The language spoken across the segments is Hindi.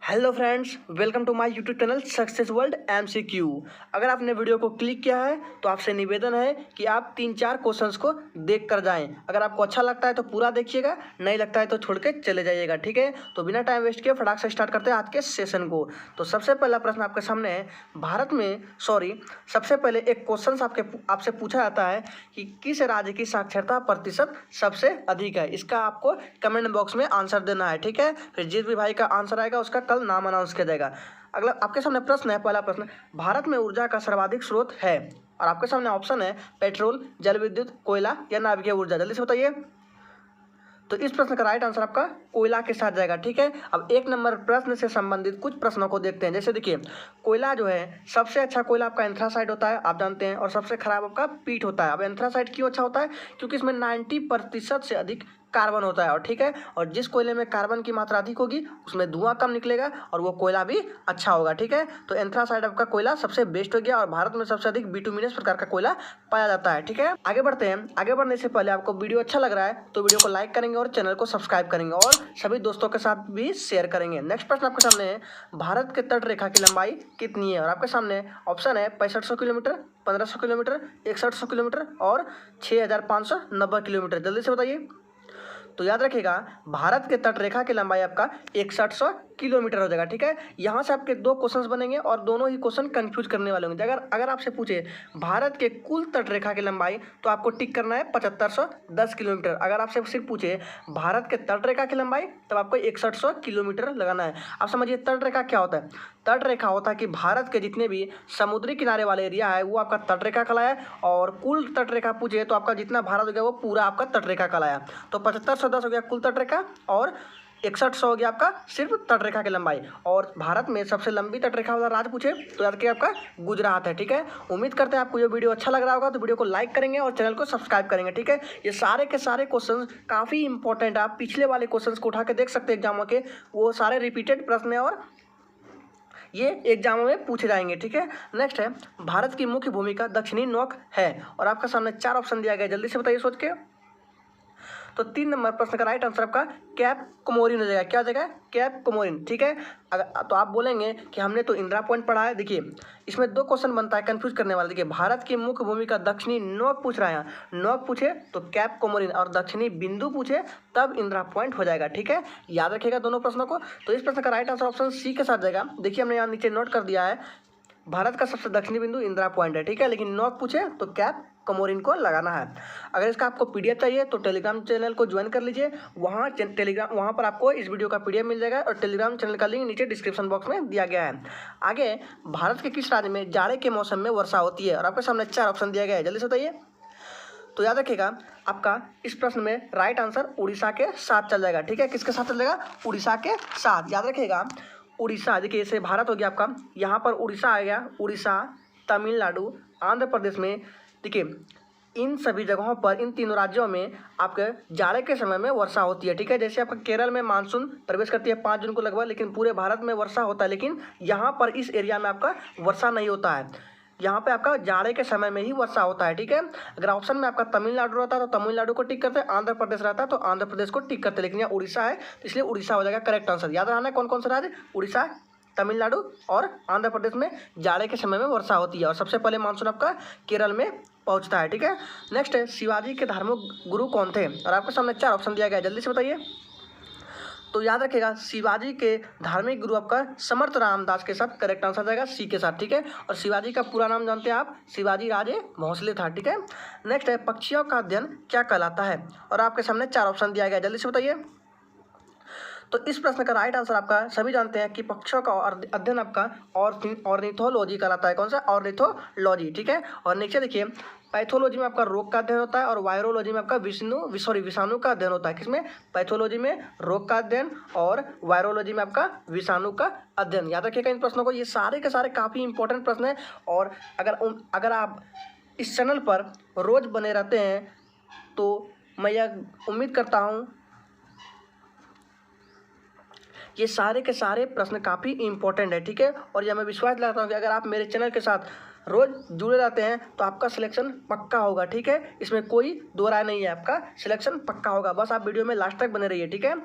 Hello friends, welcome to my YouTube channel success world MCQ. अगर आपने वीडियो को क्लिक किया है तो आपसे निवेदन है कि आप 3-4 क्वेश्चंस को देख कर जाएं। अगर आपको अच्छा लगता है तो पूरा देखिएगा, नहीं लगता है तो छोड़ के चले जाइएगा, ठीक है। तो बिना टाइम वेस्ट किए फटाक से स्टार्ट करते हैं आज के सेशन को। तो सबसे पहला प्रश्न आपके सामने है, सबसे पहले एक क्वेश्चन आपसे पूछा जाता है कि किस राज्य की साक्षरता प्रतिशत सबसे अधिक है। इसका आपको कमेंट बॉक्स में आंसर देना है, ठीक है। फिर जिस भी भाई का आंसर आएगा उसका कल नाम अनाउंस किया जाएगा। अगला आपके सामने प्रश्न है, पहला प्रश्न, भारत में ऊर्जा का सर्वाधिक स्रोत है, और आपके सामने ऑप्शन है पेट्रोल, जल विद्युत, कोयला या नाभिकीय ऊर्जा। जल्दी से बताइए। तो इस प्रश्न का राइट आंसर आपका कोयला के साथ जाएगा, ठीक है। अब एक नंबर प्रश्न से संबंधित कुछ प्रश्नों को देखते हैं। जैसे देखिए, कोयला जो है सबसे अच्छा कोयला आपका एंथ्रासाइट होता है, आप जानते हैं, और सबसे खराब आपका पीट होता है। अब एंथ्रासाइट क्यों अच्छा होता है? क्योंकि इसमें 90% से अधिक कार्बन होता है, और ठीक है, और जिस कोयले में कार्बन की मात्रा अधिक होगी उसमें धुआं कम निकलेगा और वो कोयला भी अच्छा होगा, ठीक है। तो एंथ्रासाइड आपका कोयला सबसे बेस्ट हो गया, और भारत में सबसे अधिक बिटुमिनस प्रकार का कोयला पाया जाता है, ठीक है। आगे बढ़ते हैं। आगे बढ़ने से पहले आपको वीडियो अच्छा लग रहा है तो वीडियो को लाइक करेंगे और चैनल को सब्सक्राइब करेंगे और सभी दोस्तों के साथ भी शेयर करेंगे। नेक्स्ट प्रश्न आपके सामने है, भारत के तट रेखा की लंबाई कितनी है? और आपके सामने ऑप्शन है 6500 किलोमीटर, 1500 किलोमीटर, 6100 किलोमीटर और 6590 किलोमीटर। जल्दी से बताइए। तो याद रखिएगा, भारत के तट रेखा की लंबाई आपका 6100 किलोमीटर हो जाएगा, ठीक है। यहाँ से आपके दो क्वेश्चंस बनेंगे और दोनों ही क्वेश्चन कंफ्यूज करने वाले होंगे। अगर आपसे पूछे भारत के कुल तट रेखा की लंबाई तो आपको टिक करना है 7510 किलोमीटर। अगर आपसे सिर्फ पूछे भारत के तट रेखा की लंबाई तब आपको 6100 किलोमीटर लगाना है। आप समझिए तट रेखा क्या होता है। तट रेखा होता है कि भारत के जितने भी समुद्री किनारे वाले एरिया है वो आपका तट रेखा कहलाया, और कुल तट रेखा पूछे तो आपका जितना भारत हो गया वो पूरा आपका तट रेखा कहलाया। तो 7510 हो गया कुल तट रेखा, और 6100 हो गया आपका सिर्फ तट रेखा की लंबाई। और भारत में सबसे लंबी तट रेखा वाला राज्य पूछे तो याद रखिए आपका गुजरात है, ठीक है। उम्मीद करते हैं आपको ये वीडियो अच्छा लग रहा होगा, तो वीडियो को लाइक करेंगे और चैनल को सब्सक्राइब करेंगे, ठीक है। ये सारे के सारे क्वेश्चन काफ़ी इंपॉर्टेंट है, आप पिछले वाले क्वेश्चन को उठा के देख सकते हैं एग्जामों के, वो सारे रिपीटेड प्रश्न है और ये एग्जामों में पूछे जाएंगे, ठीक है। नेक्स्ट है, भारत की मुख्य भूमिका दक्षिणी नौक है, और आपका सामने 4 ऑप्शन दिया गया है। जल्दी से बताइए सोच के। तो 3 नंबर प्रश्न का राइट आंसर आपका कैप कोमोरिन हो जाएगा। क्या हो जाएगा? कैप कोमोरिन, ठीक है। अगर तो आप बोलेंगे कि हमने तो इंदिरा पॉइंट पढ़ा है। देखिए, इसमें दो क्वेश्चन बनता है कंफ्यूज करने वाला। देखिए, भारत की मुख्य भूमिका दक्षिणी नौक पूछ रहा है, नौक पूछे तो कैप कोमोरिन, और दक्षिणी बिंदु पूछे तब इंदिरा पॉइंट हो जाएगा, ठीक है। याद रखिएगा दोनों प्रश्नों को। तो इस प्रश्न का राइट आंसर ऑप्शन सी के साथ जाएगा। देखिए, हमने यहाँ नीचे नोट कर दिया है, भारत का सबसे दक्षिणी बिंदु इंदिरा पॉइंट है, ठीक है, लेकिन नॉक पूछे तो कैप कोमोरिन को लगाना है। अगर इसका आपको पीडीएफ चाहिए तो टेलीग्राम चैनल को ज्वाइन कर लीजिए, वहाँ पर आपको इस वीडियो का पीडीएफ मिल जाएगा, और टेलीग्राम चैनल का लिंक नीचे डिस्क्रिप्शन बॉक्स में दिया गया है। आगे, भारत के किस राज्य में जाड़े के मौसम में वर्षा होती है? और आपके सामने 4 ऑप्शन दिया गया है। जल्दी से बताइए। तो याद रखिएगा, आपका इस प्रश्न में राइट आंसर उड़ीसा के साथ चल जाएगा, ठीक है। किसके साथ चल जाएगा? उड़ीसा के साथ। याद रखिएगा, उड़ीसा, देखिए इसे भारत हो गया आपका, यहाँ पर उड़ीसा आ गया। उड़ीसा, तमिलनाडु, आंध्र प्रदेश में, देखिए इन सभी जगहों पर, इन तीनों राज्यों में आपके जाड़े के समय में वर्षा होती है, ठीक है। जैसे आपका केरल में मानसून प्रवेश करती है 5 जून को लगभग, लेकिन पूरे भारत में वर्षा होता है, लेकिन यहाँ पर इस एरिया में आपका वर्षा नहीं होता है। यहाँ पे आपका जाड़े के समय में ही वर्षा होता है, ठीक है। अगर ऑप्शन में आपका तमिलनाडु रहता है तो तमिलनाडु को टिक करते हैं, आंध्र प्रदेश रहता है तो आंध्र प्रदेश को टिक करते हैं, लेकिन यहाँ उड़ीसा है तो इसलिए उड़ीसा हो जाएगा करेक्ट आंसर। याद रहना है कौन कौन सा राज्य? उड़ीसा, तमिलनाडु और आंध्र प्रदेश में जाड़े के समय में वर्षा होती है, और सबसे पहले मानसून आपका केरल में पहुंचता है, ठीक है। नेक्स्ट है, शिवाजी के धार्मिक गुरु कौन थे? और आपके सामने 4 ऑप्शन दिया गया है। जल्दी से बताइए। तो याद रखिएगा, शिवाजी के धार्मिक गुरु आपका समर्थ रामदास के साथ करेक्ट आंसर जाएगा सी के साथ, ठीक है। और शिवाजी का पूरा नाम जानते हैं आप? शिवाजी राजे भोसले था, ठीक है। नेक्स्ट है, पक्षियों का अध्ययन क्या कहलाता है? और आपके सामने 4 ऑप्शन दिया गया है। जल्दी से बताइए। तो इस प्रश्न का राइट आंसर आपका सभी जानते हैं कि पक्षियों का अध्ययन आपका ऑर्निथोलॉजी कहलाता है। कौन सा? ऑर्निथोलॉजी, ठीक है। और नीचे देखिए, पैथोलॉजी में आपका रोग का अध्ययन होता है, और वायरोलॉजी में आपका विषाणु का अध्ययन होता है। किसमें? पैथोलॉजी में रोग का अध्ययन, और वायरोलॉजी में आपका विषाणु का अध्ययन। याद रखिएगा इन प्रश्नों को, ये सारे के सारे काफ़ी इंपॉर्टेंट प्रश्न हैं। और अगर आप इस चैनल पर रोज़ बने रहते हैं तो मैं यह उम्मीद करता हूँ ये सारे के सारे प्रश्न काफ़ी इंपॉर्टेंट है, ठीक है। और यह मैं विश्वास दिलाता हूँ कि अगर आप मेरे चैनल के साथ रोज़ जुड़े रहते हैं तो आपका सिलेक्शन पक्का होगा, ठीक है। इसमें कोई दो राय नहीं है, आपका सिलेक्शन पक्का होगा। बस आप वीडियो में लास्ट तक बने रहिए, ठीक है।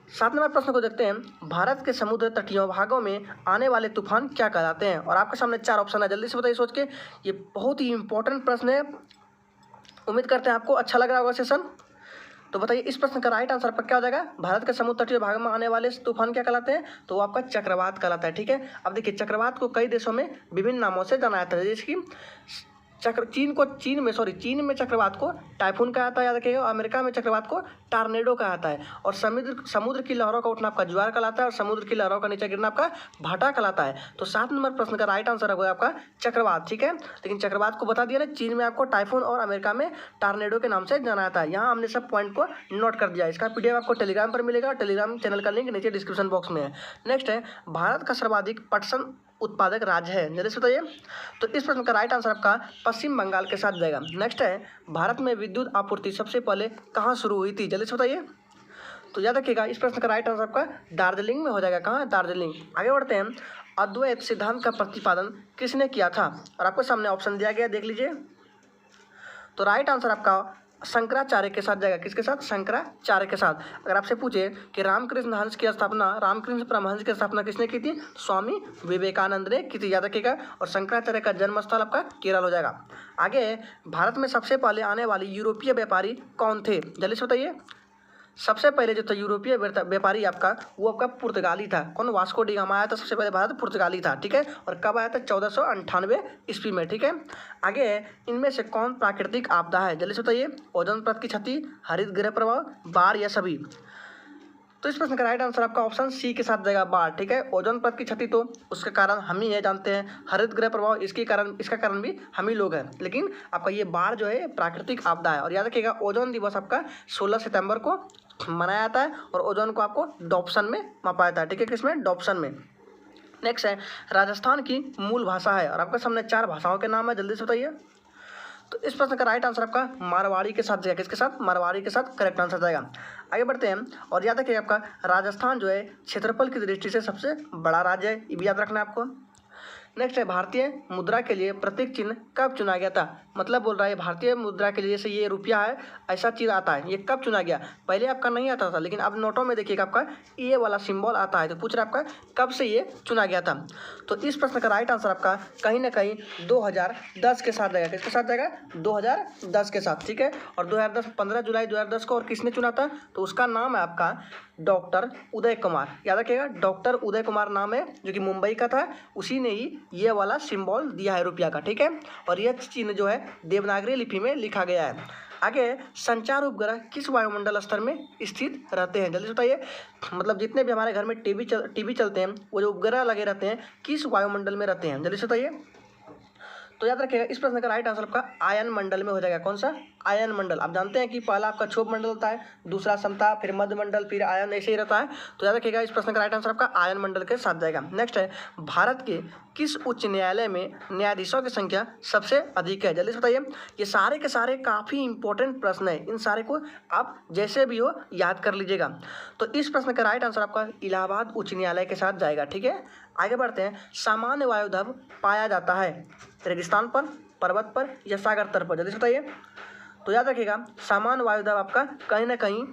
7 नंबर प्रश्न को देखते हैं। भारत के समुद्र तटीय भागों में आने वाले तूफान क्या कहलाते हैं? और आपके सामने 4 ऑप्शन है, जल्दी से बताइए सोच के। ये बहुत ही इंपॉर्टेंट प्रश्न है, उम्मीद करते हैं आपको अच्छा लग रहा होगा सेशन। तो बताइए इस प्रश्न का राइट आंसर आपका क्या हो जाएगा? भारत के समुद्र तटीय भाग में आने वाले तूफान क्या कहलाते हैं? तो वो आपका चक्रवात कहलाता है, ठीक है। अब देखिए चक्रवात को कई देशों में विभिन्न नामों से जाना जाता है, जैसे कि चीन में चक्रवात को टाइफून कहा जाता है, याद रखिएगा। अमेरिका में चक्रवात को टार्नेडो कहा जाता है। और समुद्र की लहरों का उठना आपका ज्वार कहलाता है, और समुद्र की लहरों का नीचे गिरना आपका भाटा कहलाता है। तो 7 नंबर प्रश्न का राइट आंसर होगा आपका चक्रवात, ठीक है। लेकिन चक्रवात को बता दिया ना, चीन में आपको टाइफून और अमेरिका में टार्नेडो के नाम से जाना जाता है। यहाँ हमने सब पॉइंट को नोट कर दिया। इसका PDF आपको टेलीग्राम पर मिलेगा, और टेलीग्राम चैनल का लिंक नीचे डिस्क्रिप्शन बॉक्स में है। नेक्स्ट है, भारत का सर्वाधिक पटसन उत्पादक राज्य है, जल्दी से बताइए। तो इस प्रश्न का राइट आंसर आपका पश्चिम बंगाल के साथ जाएगा। नेक्स्ट है, भारत में विद्युत आपूर्ति सबसे पहले कहाँ शुरू हुई थी? जल्दी से बताइए। तो याद रखिएगा इस प्रश्न का राइट आंसर आपका दार्जिलिंग में हो जाएगा। कहाँ? दार्जिलिंग। आगे बढ़ते हैं, अद्वैत सिद्धांत का प्रतिपादन किसने किया था? और आपको सामने ऑप्शन दिया गया, देख लीजिए। तो राइट आंसर आपका शंकराचार्य के साथ जाएगा। किसके साथ? शंकराचार्य के साथ। अगर आपसे पूछे कि रामकृष्ण परमहंस की स्थापना किसने की थी? स्वामी विवेकानंद ने की थी, याद रखिएगा। और शंकराचार्य का जन्म स्थल आपका केरल हो जाएगा। आगे, भारत में सबसे पहले आने वाले यूरोपीय व्यापारी कौन थे? जल्दी से बताइए। सबसे पहले जो था यूरोपीय व्यापारी आपका, वो आपका पुर्तगाली था। कौन? वास्को डी गामा आया था सबसे पहले भारत, पुर्तगाली था, ठीक है। और कब आया था? 1498 ईस्वी में, ठीक है। आगे, इनमें से कौन प्राकृतिक आपदा है? जल्दी से बताइए। ओजोन परत की क्षति, हरित गृह प्रभाव, बाढ़ या सभी? तो इस प्रश्न का राइट आंसर आपका ऑप्शन सी के साथ जाएगा, बाढ़, ठीक है। ओजोन परत की क्षति तो उसके कारण हम ही है जानते हैं। हरित गृह प्रभाव इसका कारण भी हम ही लोग हैं। लेकिन आपका ये बाढ़ जो है प्राकृतिक आपदा है। और याद रखिएगा ओजोन दिवस आपका 16 सितंबर को मनाया जाता है, और ओजोन को आपको डॉप्सन में मापा जाता है, ठीक है। किसमें? डॉप्सन में। नेक्स्ट है, राजस्थान की मूल भाषा है, और आपके सामने 4 भाषाओं के नाम है, जल्दी से बताइए। तो इस प्रश्न का राइट आंसर आपका मारवाड़ी के साथ जाएगा। किसके साथ? मारवाड़ी के साथ करेक्ट आंसर जाएगा। आगे बढ़ते हैं, और याद रखिए आपका राजस्थान जो है क्षेत्रफल की दृष्टि से सबसे बड़ा राज्य है, ये भी याद रखना है आपको। नेक्स्ट है, भारतीय मुद्रा के लिए प्रतीक चिन्ह कब चुना गया था? मतलब बोल रहा है भारतीय मुद्रा के लिए, जैसे ये रुपया है, ऐसा चीज आता है, ये कब चुना गया? पहले आपका नहीं आता था, लेकिन अब नोटों में देखिएगा आपका ये वाला सिंबल आता है। तो पूछ रहा है आपका कब से ये चुना गया था? तो इस प्रश्न का राइट आंसर आपका कहीं ना कहीं 2010 के साथ जाएगा। किसके साथ जाएगा? 2010 के साथ, ठीक है। और 2010 15 जुलाई 2010 को, और किसने चुना था? तो उसका नाम है आपका डॉक्टर उदय कुमार, याद रखिएगा। डॉक्टर उदय कुमार नाम है, जो कि मुंबई का था। उसी ने ही ये वाला सिंबल दिया है रुपया का, ठीक है। और यह चिन्ह जो है देवनागरी लिपि में लिखा गया है। आगे, संचार उपग्रह किस वायुमंडल स्तर में स्थित रहते हैं? जल्दी बताइए। मतलब जितने भी हमारे घर में टीवी चलते हैं, वो जो उपग्रह लगे रहते हैं, किस वायुमंडल में रहते हैं? जल्दी बताइए। तो याद रखिएगा इस प्रश्न का राइट आंसर आपका आयन मंडल में हो जाएगा। कौन सा? आयन मंडल। आप जानते हैं कि पहला आपका क्षोभ मंडल होता है, दूसरा समता, फिर मध्य मंडल, फिर आयन, ऐसे ही रहता है। तो याद रखिएगा इस प्रश्न का राइट आंसर आपका आयन मंडल के साथ जाएगा। नेक्स्ट है, भारत के किस उच्च न्यायालय में न्यायाधीशों की संख्या सबसे अधिक है? जल्दी से बताइए। ये सारे के सारे काफ़ी इंपॉर्टेंट प्रश्न है, इन सारे को आप जैसे भी हो याद कर लीजिएगा। तो इस प्रश्न का राइट आंसर आपका इलाहाबाद उच्च न्यायालय के साथ जाएगा, ठीक है। आगे बढ़ते हैं, सामान्य वायुधब पाया जाता है रेगिस्तान पर, पर्वत पर या सागर तल पर? जल्दी से बताइए। तो याद रखिएगा सामान्य वायुदाब आपका कहीं ना कहीं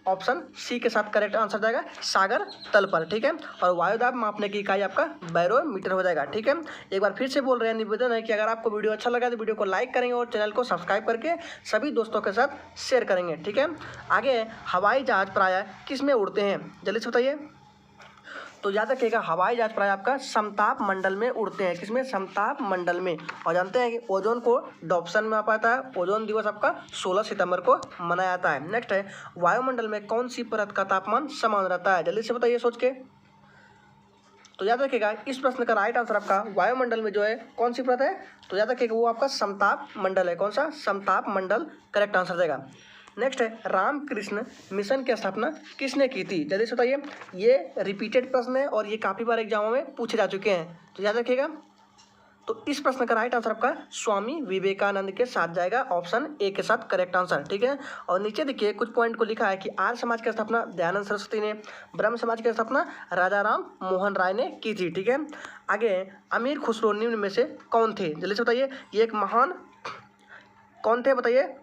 ऑप्शन सी के साथ करेक्ट आंसर जाएगा, सागर तल पर, ठीक है। और वायुदाब मापने की इकाई आपका बैरोमीटर हो जाएगा, ठीक है। एक बार फिर से बोल रहे हैं, निवेदन है कि अगर आपको वीडियो अच्छा लगा तो वीडियो को लाइक करेंगे और चैनल को सब्सक्राइब करके सभी दोस्तों के साथ शेयर करेंगे, ठीक है। आगे, हवाई जहाज प्रायः किस में उड़ते हैं? जल्दी से बताइए। तो याद रखिएगा हवाई जहाज प्रायः आपका समताप मंडल में उड़ते हैं। किसमें? समताप मंडल में। और जानते हैं कि ओजोन को डॉप्सन में मापा जाता है। ओजोन दिवस आपका 16 सितंबर को मनाया जाता है। नेक्स्ट है, वायुमंडल में कौन सी परत का तापमान समान रहता है? जल्दी से बताइए सोच के। तो याद रखिएगा इस प्रश्न का राइट आंसर आपका वायुमंडल में जो है कौन सी परत है? तो याद रखिएगा वो आपका समताप मंडल है। कौन सा? समताप मंडल करेक्ट आंसर देगा। नेक्स्ट है, रामकृष्ण मिशन की स्थापना किसने की थी? जल्दी से बताइए। ये रिपीटेड प्रश्न है और ये काफ़ी बार एग्जामों में पूछे जा चुके हैं, तो याद रखिएगा। तो इस प्रश्न का राइट आंसर आपका स्वामी विवेकानंद के साथ जाएगा, ऑप्शन ए के साथ करेक्ट आंसर, ठीक है। और नीचे देखिए कुछ पॉइंट को लिखा है कि आर्य समाज की स्थापना दयानंद सरस्वती ने, ब्रह्म समाज की स्थापना राजा राम मोहन राय ने की थी, ठीक है। आगे, अमीर खुसरो निम्न में से कौन थे? जल्दी से बताइए। ये एक महान कौन थे बताइए?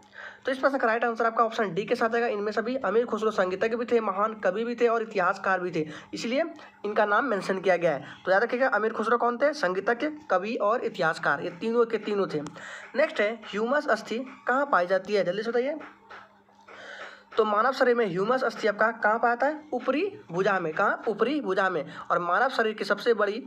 तो इस प्रश्न का राइट आंसर आपका ऑप्शन डी के साथ आएगा। इनमें सभी अमीर खुसरो संगीतज्ञ भी थे, महान कवि भी थे और इतिहासकार भी थे, इसलिए इनका नाम मेंशन किया गया है। तो याद रखिएगा अमीर खुसरो कौन थे? संगीतज्ञ, कवि और इतिहासकार, ये तीनों के तीनों थे। नेक्स्ट है ह्यूमस अस्थि कहाँ पाई जाती है? जल्दी से बताइए। तो मानव शरीर में ह्यूमस अस्थि आपका कहाँ पाता है? ऊपरी भुजा में। कहाँ? ऊपरी भुजा में। और मानव शरीर की सबसे बड़ी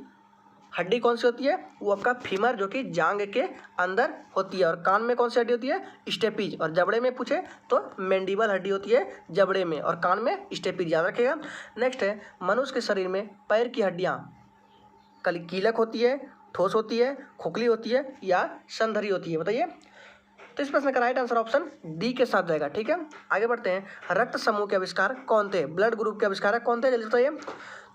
हड्डी कौन सी होती है? वो आपका फीमर, जो कि जांग के अंदर होती है। और कान में कौन सी हड्डी होती है? स्टेपीज। और जबड़े में पूछे तो मैंडिबल हड्डी होती है जबड़े में, और कान में स्टेपीज, याद रखिएगा। नेक्स्ट है मनुष्य के शरीर में पैर की हड्डियाँ कीलक होती है, ठोस होती है, खोखली होती है या संधरी होती है? बताइए। तो इस प्रश्न का राइट आंसर ऑप्शन डी के साथ जाएगा। ठीक है, आगे बढ़ते हैं। रक्त समूह के आविष्कार कौन थे? ब्लड ग्रुप के आविष्कारक कौन थे? जल्दी बताइए।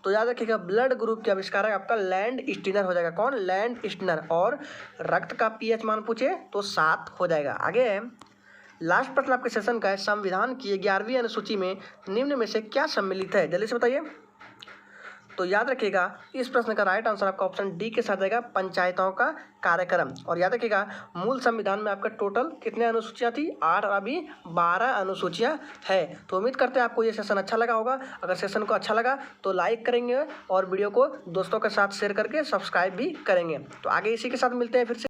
तो याद रखिएगा ब्लड ग्रुप के आविष्कारक आपका लैंड स्टीनर हो जाएगा। कौन? Land Steiner. और रक्त का पीएच मान पूछे तो 7 हो जाएगा। आगे है लास्ट प्रश्न आपके सेशन का है, संविधान की 11वीं अनुसूची में निम्न में से क्या सम्मिलित है? जल्दी से बताइए। तो याद रखिएगा इस प्रश्न का राइट आंसर आपका ऑप्शन डी के साथ आएगा, पंचायतों का कार्यक्रम। और याद रखिएगा मूल संविधान में आपका टोटल कितने अनुसूचियाँ थी? 8 और अभी 12 अनुसूचियाँ है। तो उम्मीद करते हैं आपको ये सेशन अच्छा लगा होगा। अगर सेशन को अच्छा लगा तो लाइक करेंगे और वीडियो को दोस्तों के साथ शेयर करके सब्सक्राइब भी करेंगे। तो आगे इसी के साथ मिलते हैं फिर से।